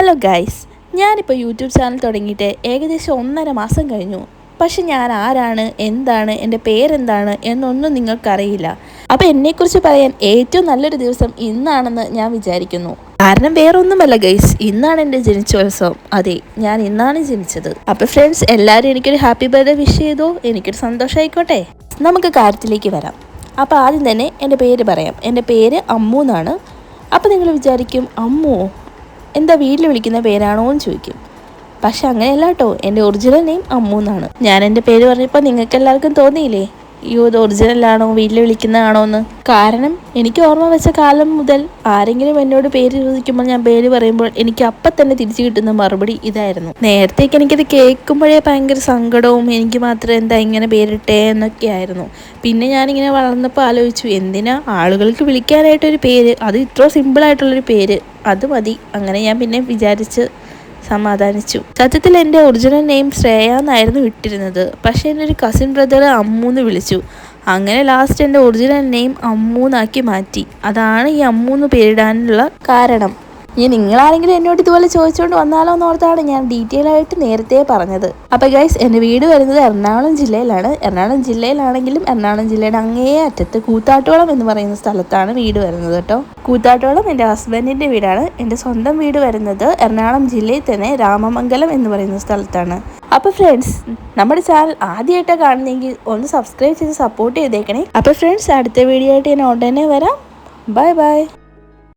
Hello guys, ഞാനിപ്പോൾ YouTube channel തുടങ്ങിയിട്ട് ഏകദേശം 1.5 മാസം കഴിഞ്ഞു. പക്ഷെ ഞാൻ ആരാണ്, എന്താണ്, എൻ്റെ പേരെന്താണ് എന്നൊന്നും നിങ്ങൾക്കറിയില്ല. അപ്പോൾ എന്നെക്കുറിച്ച് പറയാൻ ഏറ്റവും നല്ലൊരു ദിവസം ഇന്നാണെന്ന് ഞാൻ വിചാരിക്കുന്നു. കാരണം വേറൊന്നുമല്ല ഗൈസ്, ഇന്നാണ് എൻ്റെ ജനിച്ചോത്സവം. അതെ, ഞാൻ ഇന്നാണ് ജനിച്ചത്. അപ്പോൾ ഫ്രണ്ട്സ്, എല്ലാവരും എനിക്കൊരു ഹാപ്പി ബർത്ത്ഡേ വിഷ് ചെയ്തോ. എനിക്കൊരു സന്തോഷമായിക്കോട്ടെ. നമുക്ക് കാര്യത്തിലേക്ക് വരാം. അപ്പോൾ ആദ്യം തന്നെ എൻ്റെ പേര് പറയാം. എൻ്റെ പേര് അമ്മു എന്നാണ്. അപ്പോൾ നിങ്ങൾ വിചാരിക്കും, അമ്മു എന്താ വീട്ടിൽ വിളിക്കുന്ന പേരാണോ എന്ന് ചോദിക്കും. പക്ഷെ അങ്ങനെയല്ല കേട്ടോ, എൻ്റെ ഒറിജിനൽ നെയിം അമ്മു എന്നാണ്. ഞാൻ എൻ്റെ പേര് പറഞ്ഞപ്പോൾ നിങ്ങൾക്ക് എല്ലാവർക്കും തോന്നിയില്ലേ, അയ്യോ ഇത് ഒറിജിനലാണോ, വീട്ടിൽ വിളിക്കുന്നതാണോ എന്ന്. കാരണം എനിക്ക് ഓർമ്മ വെച്ച കാലം മുതൽ ആരെങ്കിലും എന്നോട് പേര് ചോദിക്കുമ്പോൾ ഞാൻ പേര് പറയുമ്പോൾ എനിക്ക് അപ്പം തന്നെ തിരിച്ചു കിട്ടുന്ന മറുപടി ഇതായിരുന്നു. നേരത്തേക്ക് എനിക്കത് കേൾക്കുമ്പോഴേ ഭയങ്കര സങ്കടവും, എനിക്ക് മാത്രം എന്താ ഇങ്ങനെ പേരിട്ടേ എന്നൊക്കെ ആയിരുന്നു. പിന്നെ ഞാനിങ്ങനെ വളർന്നപ്പോൾ ആലോചിച്ചു, എന്തിനാ ആളുകൾക്ക് വിളിക്കാനായിട്ടൊരു പേര്, അത് ഇത്ര സിമ്പിളായിട്ടുള്ളൊരു പേര്, അത് മതി. അങ്ങനെ ഞാൻ പിന്നെ വിചാരിച്ച് സമാധാനിച്ചു. സത്യത്തിൽ എൻ്റെ ഒറിജിനൽ നെയിം ശ്രേയ എന്നായിരുന്നു ഇട്ടിരുന്നത്. പക്ഷേ എൻ്റെ ഒരു കസിൻ ബ്രദർ അമ്മു എന്ന് വിളിച്ചു. അങ്ങനെ ലാസ്റ്റ് എൻ്റെ ഒറിജിനൽ നെയിം അമ്മു എന്നാക്കി മാറ്റി. അതാണ് ഈ അമ്മു എന്ന് പേരിടാനുള്ള കാരണം. ഇനി നിങ്ങളാരെങ്കിലും എന്നോട് ഇതുപോലെ ചോദിച്ചുകൊണ്ട് വന്നാലോ എന്നോർത്താണ് ഞാൻ ഡീറ്റെയിൽ ആയിട്ട് നേരത്തെ പറഞ്ഞത്. അപ്പോൾ ഗൈസ്, എൻ്റെ വീട് വരുന്നത് എറണാകുളം ജില്ലയിലാണ്. എറണാകുളം ജില്ലയിലാണെങ്കിലും എറണാകുളം ജില്ലയുടെ അങ്ങേ അറ്റത്ത് കൂത്താട്ടോളം എന്ന് പറയുന്ന സ്ഥലത്താണ് വീട് വരുന്നത് കേട്ടോ. കൂത്താട്ടോളം എൻ്റെ ഹസ്ബൻഡിൻ്റെ വീടാണ്. എൻ്റെ സ്വന്തം വീട് വരുന്നത് എറണാകുളം ജില്ലയിൽ തന്നെ രാമമംഗലം എന്ന് പറയുന്ന സ്ഥലത്താണ്. അപ്പോൾ ഫ്രണ്ട്സ്, നമ്മുടെ ചാനൽ ആദ്യമായിട്ടാണ് കാണുന്നതെങ്കിൽ ഒന്ന് സബ്സ്ക്രൈബ് ചെയ്ത് സപ്പോർട്ട് ചെയ്തേക്കണേ. അപ്പോൾ ഫ്രണ്ട്സ്, അടുത്ത വീഡിയോ ആയിട്ട് ഞാൻ ഉടനെ വരാം. Bye bye.